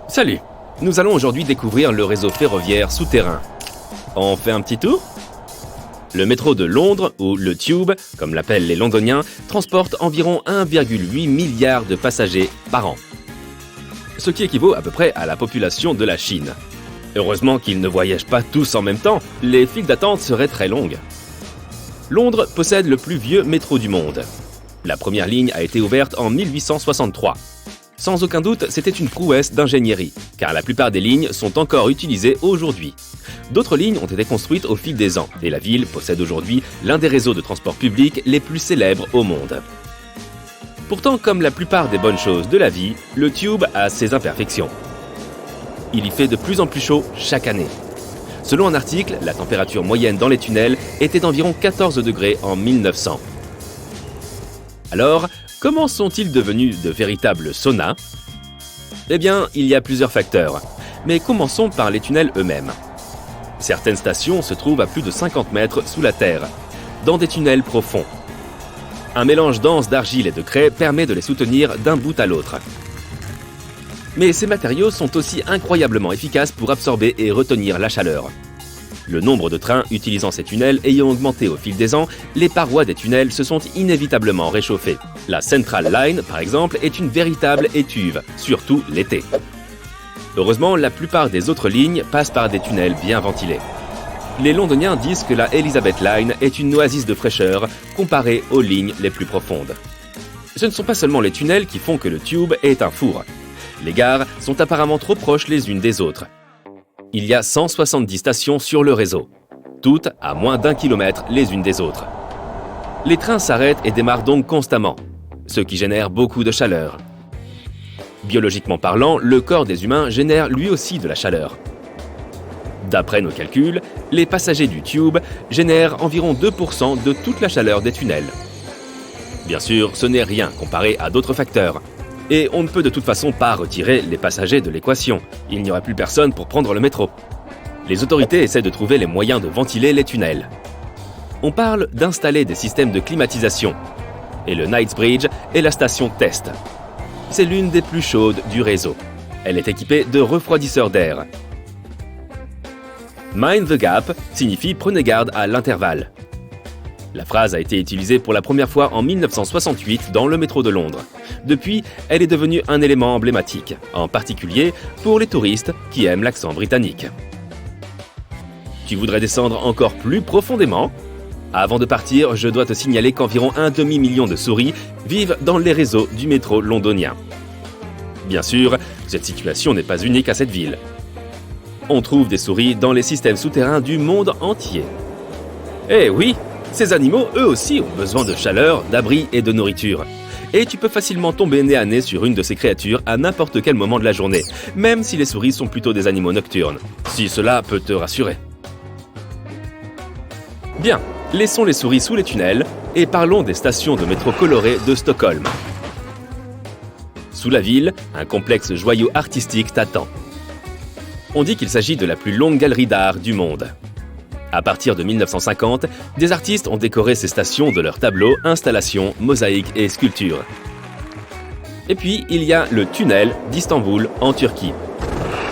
Salut! Nous allons aujourd'hui découvrir le réseau ferroviaire souterrain. On fait un petit tour? Le métro de Londres, ou le Tube, comme l'appellent les Londoniens, transporte environ 1,8 milliard de passagers par an. Ce qui équivaut à peu près à la population de la Chine. Heureusement qu'ils ne voyagent pas tous en même temps, les files d'attente seraient très longues. Londres possède le plus vieux métro du monde. La première ligne a été ouverte en 1863. Sans aucun doute, c'était une prouesse d'ingénierie, car la plupart des lignes sont encore utilisées aujourd'hui. D'autres lignes ont été construites au fil des ans, et la ville possède aujourd'hui l'un des réseaux de transport public les plus célèbres au monde. Pourtant, comme la plupart des bonnes choses de la vie, le Tube a ses imperfections. Il y fait de plus en plus chaud chaque année. Selon un article, la température moyenne dans les tunnels était d'environ 14 degrés en 1900. Alors, comment sont-ils devenus de véritables saunas? Eh bien, il y a plusieurs facteurs. Mais commençons par les tunnels eux-mêmes. Certaines stations se trouvent à plus de 50 mètres sous la terre, dans des tunnels profonds. Un mélange dense d'argile et de craie permet de les soutenir d'un bout à l'autre. Mais ces matériaux sont aussi incroyablement efficaces pour absorber et retenir la chaleur. Le nombre de trains utilisant ces tunnels ayant augmenté au fil des ans, les parois des tunnels se sont inévitablement réchauffées. La Central Line, par exemple, est une véritable étuve, surtout l'été. Heureusement, la plupart des autres lignes passent par des tunnels bien ventilés. Les Londoniens disent que la Elizabeth Line est une oasis de fraîcheur comparée aux lignes les plus profondes. Ce ne sont pas seulement les tunnels qui font que le Tube est un four. Les gares sont apparemment trop proches les unes des autres. Il y a 170 stations sur le réseau, toutes à moins d'1 kilomètre les unes des autres. Les trains s'arrêtent et démarrent donc constamment, ce qui génère beaucoup de chaleur. Biologiquement parlant, le corps des humains génère lui aussi de la chaleur. D'après nos calculs, les passagers du Tube génèrent environ 2% de toute la chaleur des tunnels. Bien sûr, ce n'est rien comparé à d'autres facteurs. Et on ne peut de toute façon pas retirer les passagers de l'équation. Il n'y aura plus personne pour prendre le métro. Les autorités essaient de trouver les moyens de ventiler les tunnels. On parle d'installer des systèmes de climatisation. Et le Knightsbridge est la station test. C'est l'une des plus chaudes du réseau. Elle est équipée de refroidisseurs d'air. Mind the gap signifie prenez garde à l'intervalle. La phrase a été utilisée pour la première fois en 1968 dans le métro de Londres. Depuis, elle est devenue un élément emblématique, en particulier pour les touristes qui aiment l'accent britannique. Tu voudrais descendre encore plus profondément? Avant de partir, je dois te signaler qu'environ 1 demi-million de souris vivent dans les réseaux du métro londonien. Bien sûr, cette situation n'est pas unique à cette ville. On trouve des souris dans les systèmes souterrains du monde entier. Eh oui! Ces animaux, eux aussi, ont besoin de chaleur, d'abri et de nourriture. Et tu peux facilement tomber nez à nez sur une de ces créatures à n'importe quel moment de la journée, même si les souris sont plutôt des animaux nocturnes, si cela peut te rassurer. Bien, laissons les souris sous les tunnels et parlons des stations de métro colorées de Stockholm. Sous la ville, un complexe joyau artistique t'attend. On dit qu'il s'agit de la plus longue galerie d'art du monde. À partir de 1950, des artistes ont décoré ces stations de leurs tableaux, installations, mosaïques et sculptures. Et puis, il y a le tunnel d'Istanbul en Turquie,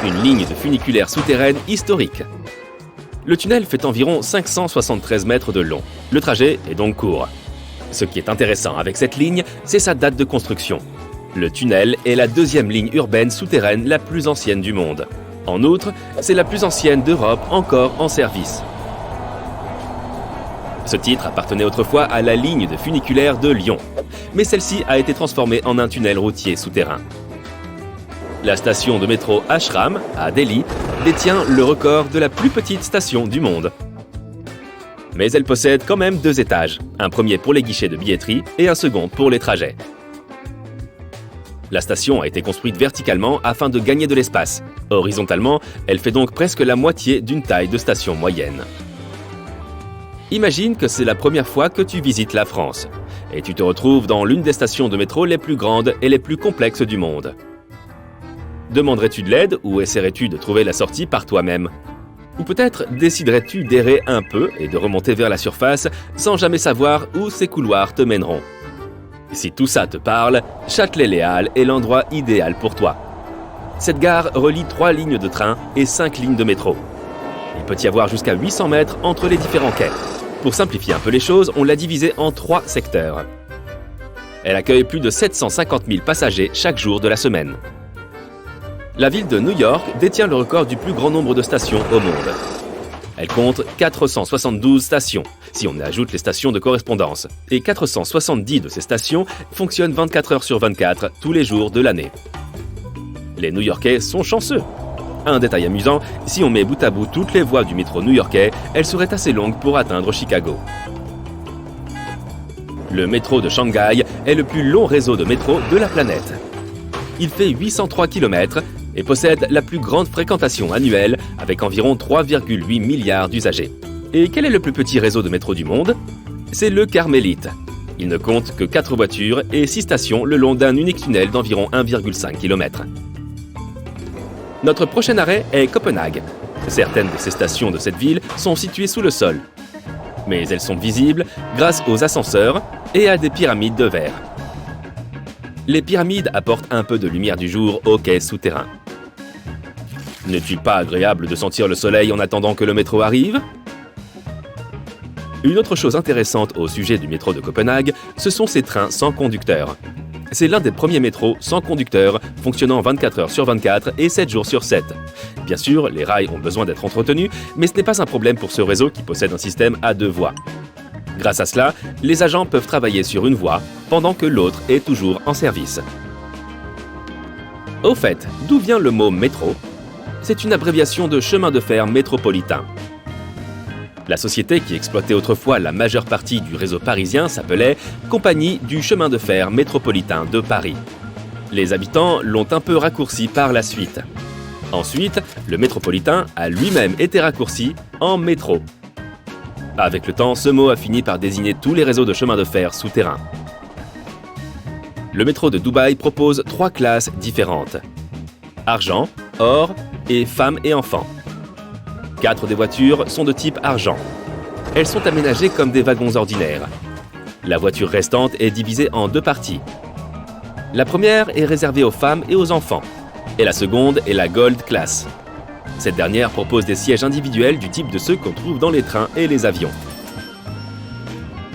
une ligne de funiculaire souterraine historique. Le tunnel fait environ 573 mètres de long. Le trajet est donc court. Ce qui est intéressant avec cette ligne, c'est sa date de construction. Le tunnel est la deuxième ligne urbaine souterraine la plus ancienne du monde. En outre, c'est la plus ancienne d'Europe encore en service. Ce titre appartenait autrefois à la ligne de funiculaire de Lyon, mais celle-ci a été transformée en un tunnel routier souterrain. La station de métro Ashram, à Delhi, détient le record de la plus petite station du monde. Mais elle possède quand même 2 étages, un premier pour les guichets de billetterie et un second pour les trajets. La station a été construite verticalement afin de gagner de l'espace. Horizontalement, elle fait donc presque la moitié d'une taille de station moyenne. Imagine que c'est la première fois que tu visites la France et tu te retrouves dans l'une des stations de métro les plus grandes et les plus complexes du monde. Demanderais-tu de l'aide ou essaierais-tu de trouver la sortie par toi-même? Ou peut-être déciderais-tu d'errer un peu et de remonter vers la surface sans jamais savoir où ces couloirs te mèneront? Si tout ça te parle, Châtelet-Les Halles est l'endroit idéal pour toi. Cette gare relie 3 lignes de train et 5 lignes de métro. Il peut y avoir jusqu'à 800 mètres entre les différents quais. Pour simplifier un peu les choses, on l'a divisée en 3 secteurs. Elle accueille plus de 750 000 passagers chaque jour de la semaine. La ville de New York détient le record du plus grand nombre de stations au monde. Elle compte 472 stations, si on y ajoute les stations de correspondance. Et 470 de ces stations fonctionnent 24 heures sur 24, tous les jours de l'année. Les New-Yorkais sont chanceux. Un détail amusant, si on met bout à bout toutes les voies du métro new-yorkais, elles seraient assez longues pour atteindre Chicago. Le métro de Shanghai est le plus long réseau de métro de la planète. Il fait 803 km et possède la plus grande fréquentation annuelle avec environ 3,8 milliards d'usagers. Et quel est le plus petit réseau de métro du monde? C'est le Carmélite. Il ne compte que 4 voitures et 6 stations le long d'un unique tunnel d'environ 1,5 km. Notre prochain arrêt est Copenhague. Certaines de ces stations de cette ville sont situées sous le sol. Mais elles sont visibles grâce aux ascenseurs et à des pyramides de verre. Les pyramides apportent un peu de lumière du jour aux quais souterrains. N'est-il pas agréable de sentir le soleil en attendant que le métro arrive? Une autre chose intéressante au sujet du métro de Copenhague, ce sont ces trains sans conducteur. C'est l'un des premiers métros sans conducteur, fonctionnant 24 heures sur 24 et 7 jours sur 7. Bien sûr, les rails ont besoin d'être entretenus, mais ce n'est pas un problème pour ce réseau qui possède un système à 2 voies. Grâce à cela, les agents peuvent travailler sur une voie, pendant que l'autre est toujours en service. Au fait, d'où vient le mot métro? C'est une abréviation de chemin de fer métropolitain. La société qui exploitait autrefois la majeure partie du réseau parisien s'appelait Compagnie du chemin de fer métropolitain de Paris. Les habitants l'ont un peu raccourci par la suite. Ensuite, le métropolitain a lui-même été raccourci en métro. Avec le temps, ce mot a fini par désigner tous les réseaux de chemin de fer souterrains. Le métro de Dubaï propose 3 classes différentes. Argent, or et femmes et enfants. 4 des voitures sont de type argent. Elles sont aménagées comme des wagons ordinaires. La voiture restante est divisée en 2 parties. La première est réservée aux femmes et aux enfants, et la seconde est la Gold Class. Cette dernière propose des sièges individuels du type de ceux qu'on trouve dans les trains et les avions.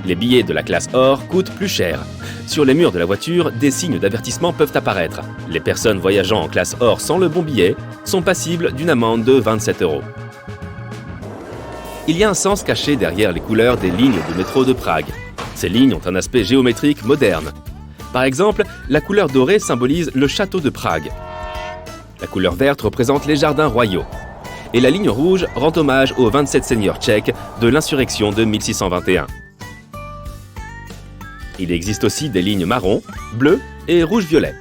Les billets de la classe or coûtent plus cher. Sur les murs de la voiture, des signes d'avertissement peuvent apparaître. Les personnes voyageant en classe or sans le bon billet sont passibles d'une amende de 27 €. Il y a un sens caché derrière les couleurs des lignes de métro de Prague. Ces lignes ont un aspect géométrique moderne. Par exemple, la couleur dorée symbolise le château de Prague. La couleur verte représente les jardins royaux. Et la ligne rouge rend hommage aux 27 seigneurs tchèques de l'insurrection de 1621. Il existe aussi des lignes marron, bleu et rouge-violet.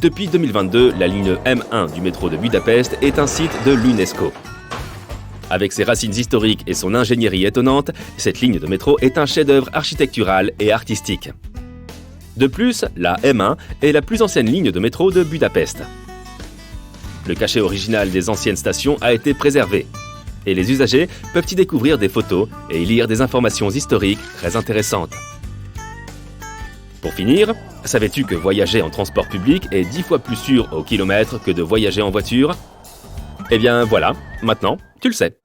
Depuis 2022, la ligne M1 du métro de Budapest est un site de l'UNESCO. Avec ses racines historiques et son ingénierie étonnante, cette ligne de métro est un chef-d'œuvre architectural et artistique. De plus, la M1 est la plus ancienne ligne de métro de Budapest. Le cachet original des anciennes stations a été préservé. Et les usagers peuvent y découvrir des photos et y lire des informations historiques très intéressantes. Pour finir, savais-tu que voyager en transport public est 10 fois plus sûr au kilomètre que de voyager en voiture? Eh bien voilà, maintenant, tu le sais.